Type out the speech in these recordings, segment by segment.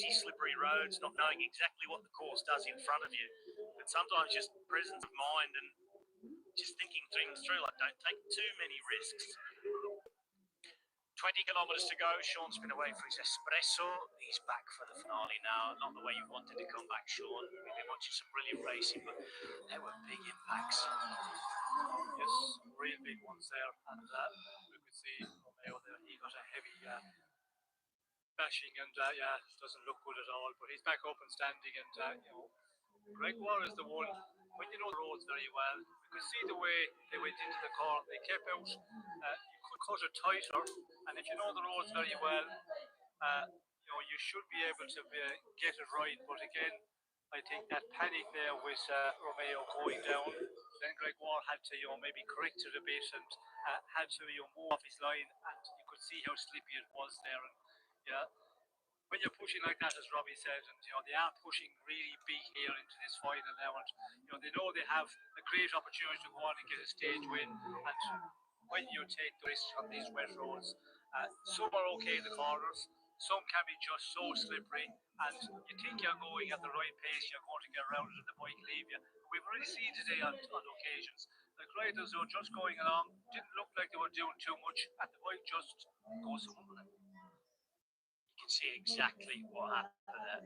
busy, slippery roads, not knowing exactly what the course does in front of you. But sometimes just presence of mind and just thinking things through, like don't take too many risks. 20 kilometres to go. Sean's been away for his espresso. He's back for the finale now. Not the way you wanted to come back, Sean. We've been watching some brilliant racing, but there were big impacts. Yes, real big ones there. And we could see Romeo there. He got a heavy bashing and yeah, doesn't look good at all. But he's back up and standing, and you know, Gregoire is the one, when you know the roads very well, you could see the way they went into the corner. They kept out, you could cut it tighter, and if you know the roads very well, you know, you should be able to get it right. But again, I think that panic there with Romeo going down, then Gregoire had to, you know, maybe correct it a bit and had to, you know, move off his line, and you could see how slippy it was there. And yeah, when you're pushing like that, as Robbie said, and you know, they are pushing really big here into this final now, and you know, they know they have a great opportunity to go on and get a stage win. And when you take the risks on these wet roads, some are okay in the corners, some can be just so slippery, and you think you're going at the right pace, you're going to get around it and the bike leave you. We've already seen today on occasions, the riders who were just going along didn't look like they were doing too much, and the bike just goes somewhere. You can see exactly what happened there.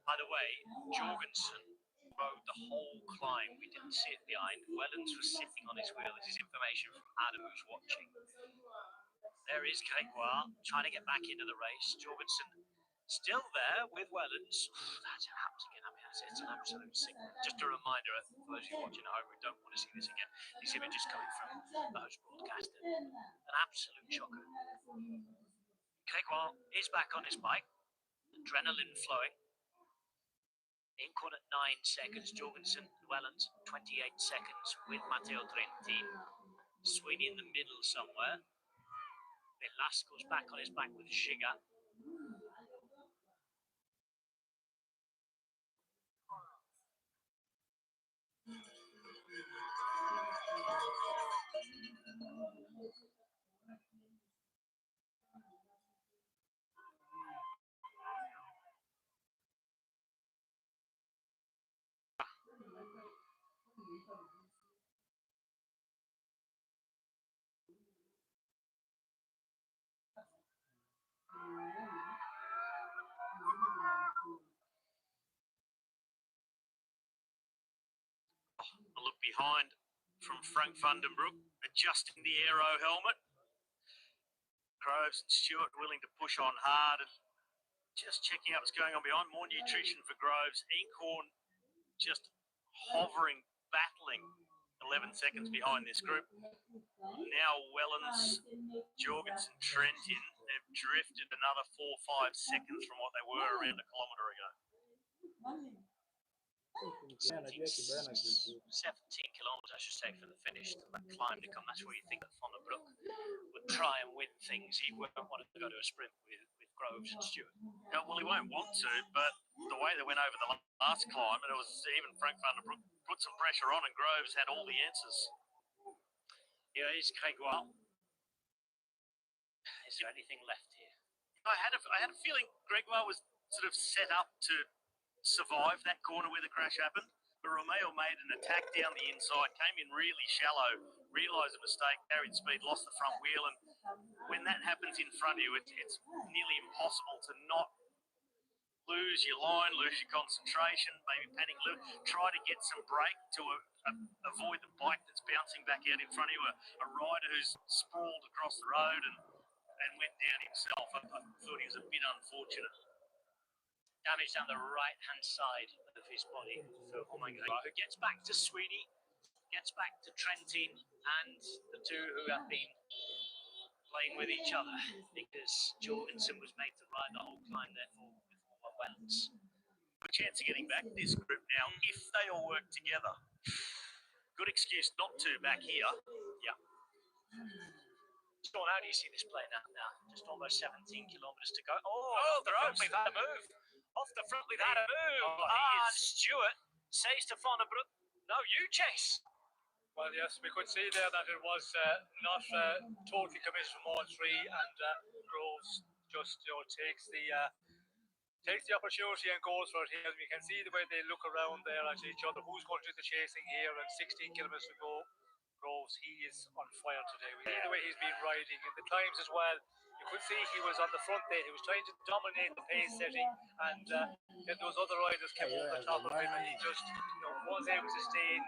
By the way, Jorgensen rode the whole climb. We didn't see it behind. Wellens was sitting on his wheel. This is information from Adam, who's watching. There is Gregoire trying to get back into the race. Jorgensen still there with Wellens. That happens again. I mean, it's an absolute signal. Just a reminder for those of you watching at home who don't want to see this again. These images coming from the host broadcaster. An absolute shocker. Gregoire is back on his bike. Adrenaline flowing. Incorn at 9 seconds. Jorgensen, Wellens 28 seconds with Matteo Trentin. Sweeney in the middle somewhere. Velasco's back on his back with Giga. A look behind from Frank van den Broek, adjusting the aero helmet. Groves and Stewart willing to push on hard and just checking out what's going on behind. More nutrition for Groves. Incorn just hovering, battling 11 seconds behind this group. Now Wellens, Jorgensen, Trentin, they've drifted another 4-5 seconds from what they were around a kilometre ago. 17 kilometres, I should say, for the finish. That climb to come, that's where you think that Van den Broek would try and win things. He won't want to go to a sprint with Groves and Stewart. No, well, he won't want to, but the way they went over the last climb, and it was even Frank van den Broek put some pressure on, and Groves had all the answers. Here is Gregoire. Is there anything left here? I had a feeling Gregoire was sort of set up to survive that corner where the crash happened, but Romeo made an attack down the inside, came in really shallow, realised a mistake, carried speed, lost the front wheel, and when that happens in front of you, it's nearly impossible to not lose your line, lose your concentration, maybe panic, try to get some brake to avoid the bike that's bouncing back out in front of you, a rider who's sprawled across the road and went down himself. I thought he was a bit unfortunate. Damage down the right-hand side of his body for Omega, who gets back to Sweeney, gets back to Trentin, and the two who have been playing with each other, because Jorgensen was made to ride the whole climb there for Wellens. Good chance of getting back this group now if they all work together. Good excuse not to back here. Yeah. Sean, how do you see this playing out now? Just almost 17 kilometres to go. Oh, they're off. We've had a move. Off the front, we've had a move. Stewart says to Van den Broek, no, you chase. Well, yes, we could see there that it was not totally committed from all three, and Groves just takes the opportunity and goes for it here. We can see the way they look around there at each other. Who's going to do the chasing here? And 16 kilometers to go. Groves, he is on fire today. We see the way he's been riding in the climbs as well. You could see he was on the front there. He was trying to dominate the pace setting, and then those other riders came over the top of him, and he just was able to stay in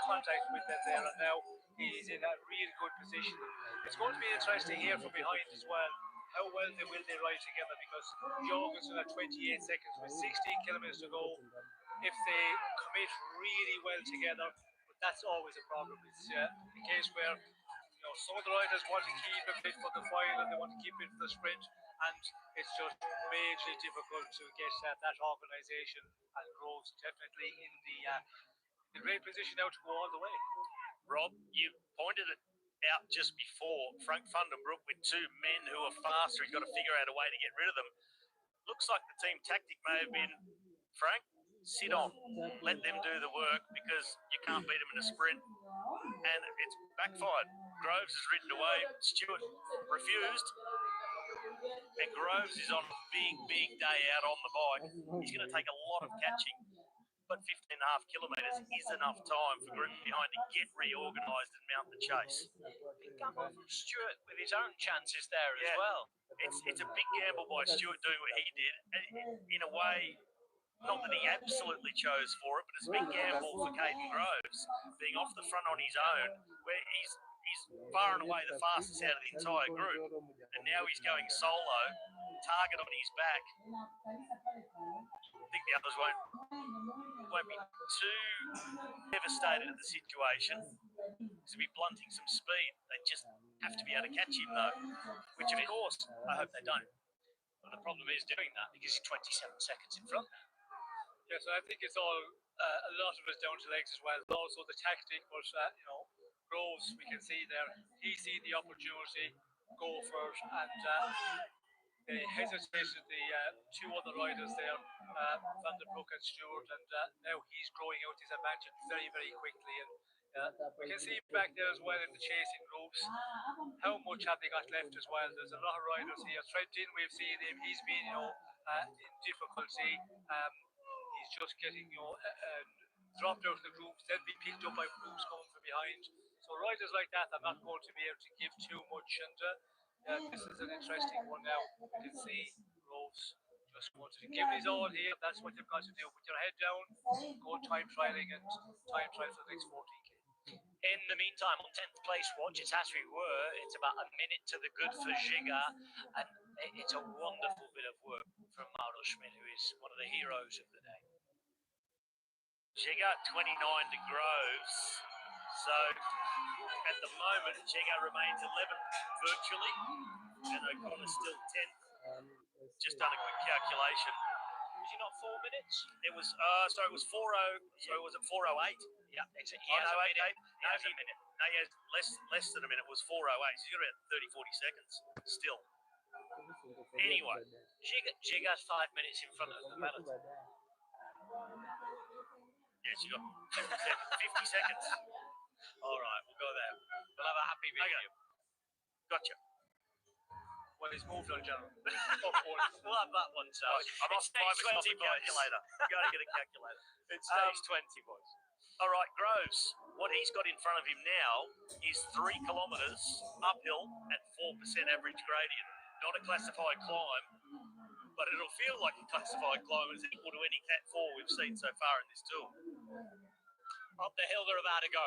contact with them there. And now he's in a really good position. It's going to be interesting here from behind as well. How well will they ride together, because Jorgensen at 28 seconds with 16 kilometers to go. If they commit really well together, but that's always a problem. It's a case where some of the riders want to keep a bit for the final and they want to keep it for the sprint, and it's just majorly difficult to get that organisation. And Groves definitely in the great position now to go all the way. Rob, you pointed it out just before. Frank van den Broek with two men who are faster. He's got to figure out a way to get rid of them. Looks like the team tactic may have been, Frank, sit on, let them do the work, because you can't beat them in a sprint. And it's backfired. Groves has ridden away. Stewart refused. And Groves is on a big day out on the bike. He's going to take a lot of catching. But 15.5 kilometres is enough time for group behind to get reorganised and mount the chase. Big gamble from Stewart with his own chances there as well. It's a big gamble by Stewart doing what he did. In a way, not that he absolutely chose for it, but it's a big gamble for Caden Groves, being off the front on his own, where he's far and away the fastest out of the entire group. And now he's going solo, target on his back. I think the others won't be too devastated at the situation, because he'll be blunting some speed. They just have to be able to catch him, though, which, of course, I hope they don't. But the problem is doing that because he's 27 seconds in front now. Yes, I think it's all a lot of it down to legs as well. Also the tactic, but Groves, we can see there, he see the opportunity, go for it, and they hesitated the two other riders there, Van den Broek and Stewart, and now he's growing out his advantage very quickly. And we can see back there as well in the chasing groups how much have they got left as well. There's a lot of riders here. Trentin, we've seen him, he's been in difficulty. He's just getting dropped out of the groups, then be picked up by groups coming from behind. So riders like that are not going to be able to give too much, and this is an interesting one now. You can see Groves just wanted to give his all here. That's what you've got to do. Put your head down, go time trialing, and time trial for the next 14k. In the meantime, on 10th place watch, it's as we were. It's about a minute to the good for Giga, and it's a wonderful bit of work from Mauro Schmidt, who is one of the heroes of the day. Giga 29 to Groves. So at the moment, Giga remains 11th virtually, and O'Connor's still 10th. Just done a quick calculation. Was he not 4 minutes? It was, sorry, it was 4:0. So was it 4:08? Yeah, he has a minute. He has a minute. No, he has less than a minute. It was 4:08. So he's got about 30-40 seconds still. Anyway, Giga's 5 minutes in front of the medal. Yes, you got 50 seconds. All right, we'll go there. We'll have a happy video. Gotcha. Well, he's moved on, General. We'll have that one, so I'm off 5 20 calculator. You got to get a calculator. It's stage 20, boys. All right, Groves, what he's got in front of him now is 3 kilometres uphill at 4% average gradient. Not a classified climb, but it'll feel like a classified climb. It's equal to any Cat 4 we've seen so far in this tour. Up the hill they're about to go.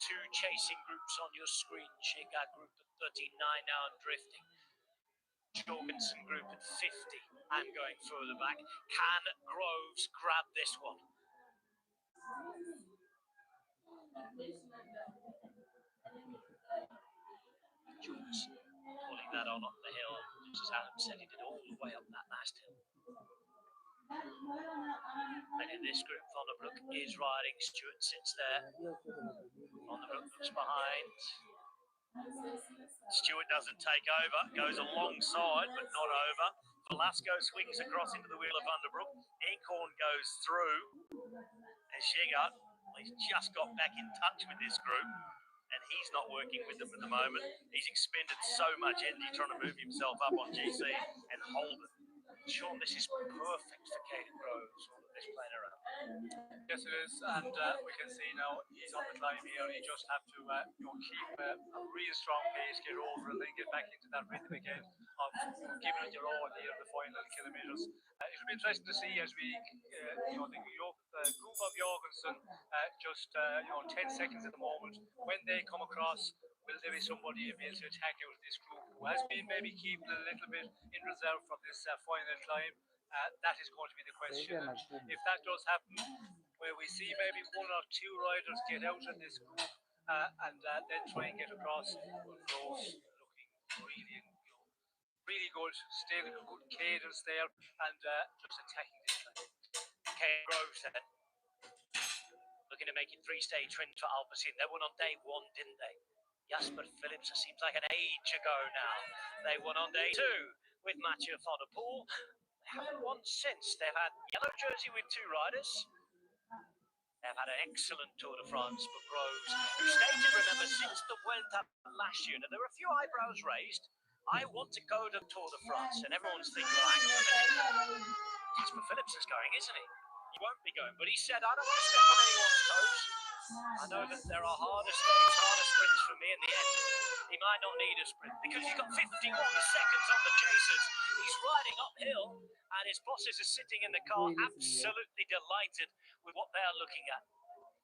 2 chasing groups on your screen. Giga group at 39 now and drifting. Jorgensen group at 50 and going further back. Can Groves grab this one? Jorgensen pulling that on up the hill, just as Adam said, he did all the way up that last hill. And in this group, Van den Broek is riding. Stewart sits there. Van den Broek looks behind. Stewart doesn't take over, goes alongside but not over. Velasco swings across into the wheel of Van den Broek. Enkhorn goes through. And Giga, he's just got back in touch with this group, and he's not working with them at the moment. He's expended so much energy trying to move himself up on GC. Holden. Sean, this is perfect for Caden Groves, all of this playing around. Yes, it is, and we can see now he's on the climb here. You just have to keep a real strong pace, get over, and then get back into that rhythm again of giving it your all here in the final kilometres. It'll be interesting to see as we, the group of Jorgensen, just 10 seconds at the moment. When they come across, will there be somebody able to attack out of this group who has been maybe keeping a little bit in reserve from this final climb? That is going to be the question. And if that does happen, where we see maybe one or two riders get out of this group and then try and get across, Groves looking really good, staying a good cadence there and just attacking this track. Caden Groves then, looking to make it three-stage win for Alpecin. They won on day one, didn't they? Jasper Phillips, it seems like an age ago now. They won on day two with Mathieu van der Poel. They haven't won since. They've had yellow jersey with two riders. They've had an excellent Tour de France for Groves, who stated, remember, since the Vuelta last year, now there were a few eyebrows raised. I want to go to Tour de France, and everyone's thinking, well, hang on a minute. Jasper Phillips is going, isn't he? He won't be going, but he said, I don't want to step on anyone's toes. I know that there are harder stages, harder sprints for me in the end. He might not need a sprint because he's got 51 seconds on the chasers. He's riding uphill, and his bosses are sitting in the car absolutely delighted with what they are looking at.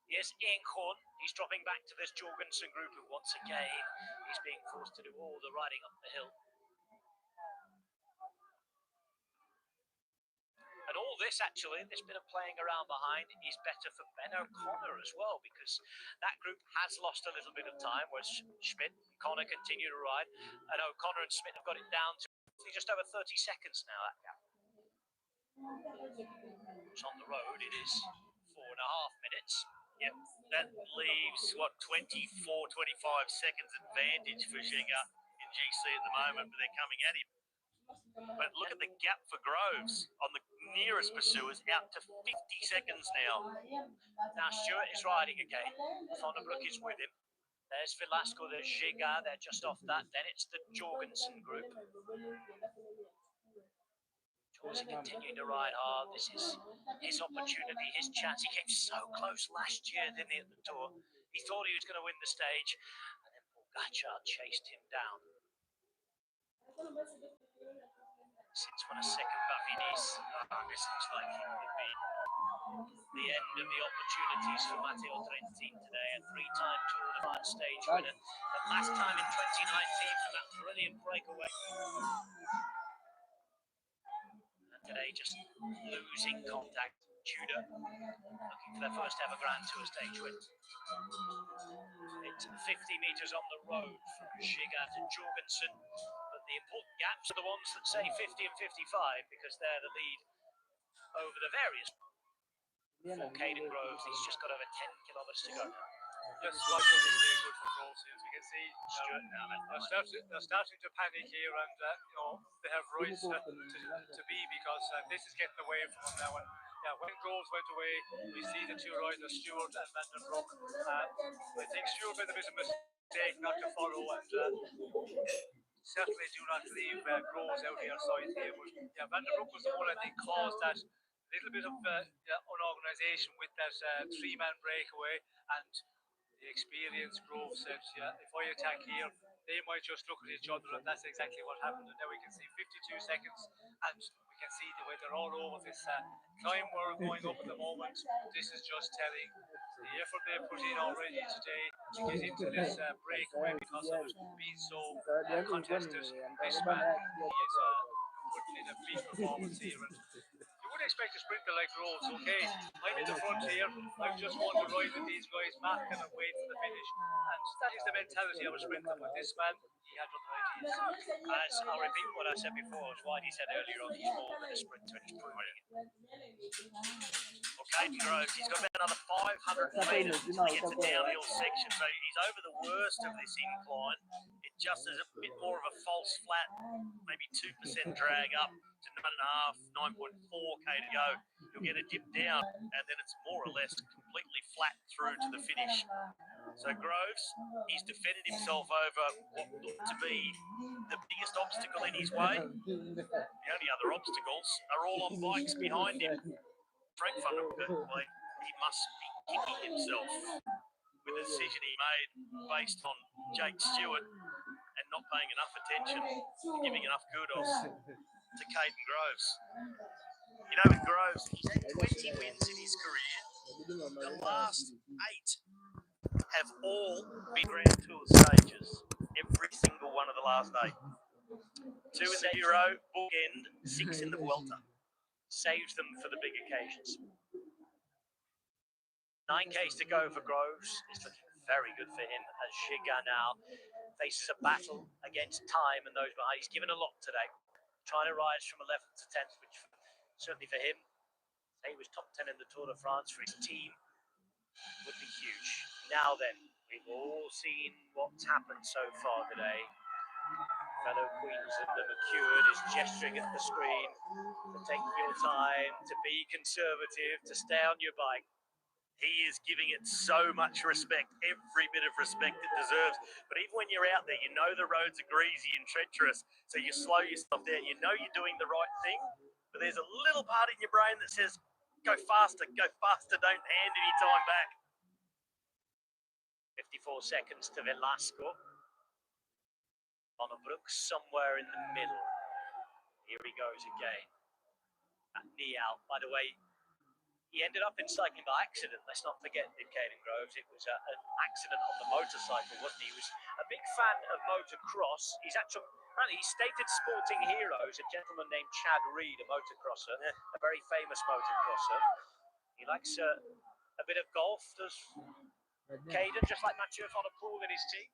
Here's Ian Korn. He's dropping back to this Jorgensen group, who once again he's being forced to do all the riding up the hill. And all this, actually, this bit of playing around behind is better for Ben O'Connor as well, because that group has lost a little bit of time, whereas Schmidt and Connor continue to ride, and O'Connor and Schmidt have got it down to just over 30 seconds now, that gap. It's on the road, it is 4.5 minutes. Yep, that leaves, 24, 25 seconds advantage for Gigard in GC at the moment, but they're coming at him. But look at the gap for Groves on the nearest pursuers, out to 50 seconds now. Now Stewart is riding again. Van der Broek is with him. There's Velasco, there's Gigard, they're just off that. Then it's the Jorgensen group. Jorgensen continuing to ride hard. This is his opportunity, his chance. He came so close last year, didn't he, at the Tour? He thought he was going to win the stage, and then Pogacar chased him down. Since won a second Paris-Nice, this looks like it could be the end of the opportunities for Matteo Trentin today, a three-time Tour de France stage winner, but last time in 2019 for that brilliant breakaway. And today just losing contact. Tudor looking for their first ever Grand Tour stage win. It's 50 metres on the road from Gigard to Jorgensen. But the important gaps are the ones that say 50 and 55, because they're the lead over the various. For Caden Groves, he's just got over 10 kilometres to go now. Yes, quite looking really good for Groves here. As we can see, they're starting to panic here, and they have rights to be, because this is getting away from them now. And when Groves went away, we see the two riders, Stewart and Van der Broek. I think Stewart made a bit of a mistake not to follow, and certainly do not leave Groves out here side here. But Van der Broek was the one, I think, caused that little bit of unorganisation with that three-man breakaway, and the experienced Groves said, if I attack here, they might just look at each other, and that's exactly what happened. And now we can see 52 seconds, and we can see the way they're all over this climb we're going up at the moment. This is just telling the effort they put in already today to get into this breakaway, because of it being so contested. This man, he is putting in a big performance here. And you would expect a sprinter like Groves, okay, I'm in the front here, I just want to ride with these guys back and wait for the finish. And that is the mentality of a sprinter, but this man, he had other ideas. As I'll repeat what I said before, as Whitey said earlier on, he's more than a sprinter, and he's proving it. Well, Caden Groves, he's got about another 500 metres to get to downhill section, so he's over the worst of this incline. It just is a bit more of a false flat, maybe 2% drag up to 9.5, 9.4k to go. You'll get a dip down, and then it's more or less completely flat through to the finish. So Groves, he's defended himself over what looked to be the biggest obstacle in his way. The only other obstacles are all on bikes behind him. Frank van der Berg, he must be kicking himself with the decision he made based on Jake Stewart and not paying enough attention, giving enough kudos to Caden Groves. You know, with Groves, he's had 20 wins in his career. The last 8 have all been Grand Tour stages. Every single one of the last 8. 2 in the Euro, bookend, 6 in the Vuelta. Saves them for the big occasions. 9Ks to go for Groves. It's looking very good for him as Giga now faces a battle against time and those behind. He's given a lot today, trying to rise from 11th to 10th, which certainly for him, he was top 10 in the Tour de France. For his team, would be huge. Now then, we've all seen what's happened so far today. Fellow Queens of the McEwen is gesturing at the screen to take your time, to be conservative, to stay on your bike. He is giving it so much respect, every bit of respect it deserves. But even when you're out there, you know the roads are greasy and treacherous, so you slow yourself down. You know you're doing the right thing, but there's a little part in your brain that says, go faster, don't hand any time back. 54 seconds to Velasco. Monobrook somewhere in the middle. Here he goes again. That knee out, by the way. He ended up in cycling by accident. Let's not forget, in Caden Groves, it was an accident on the motorcycle, wasn't he? He was a big fan of motocross. He's apparently he stated sporting heroes, a gentleman named Chad Reed, a motocrosser, a very famous motocrosser. He likes a bit of golf, does Caden, just like Mathieu van der Poel in his team.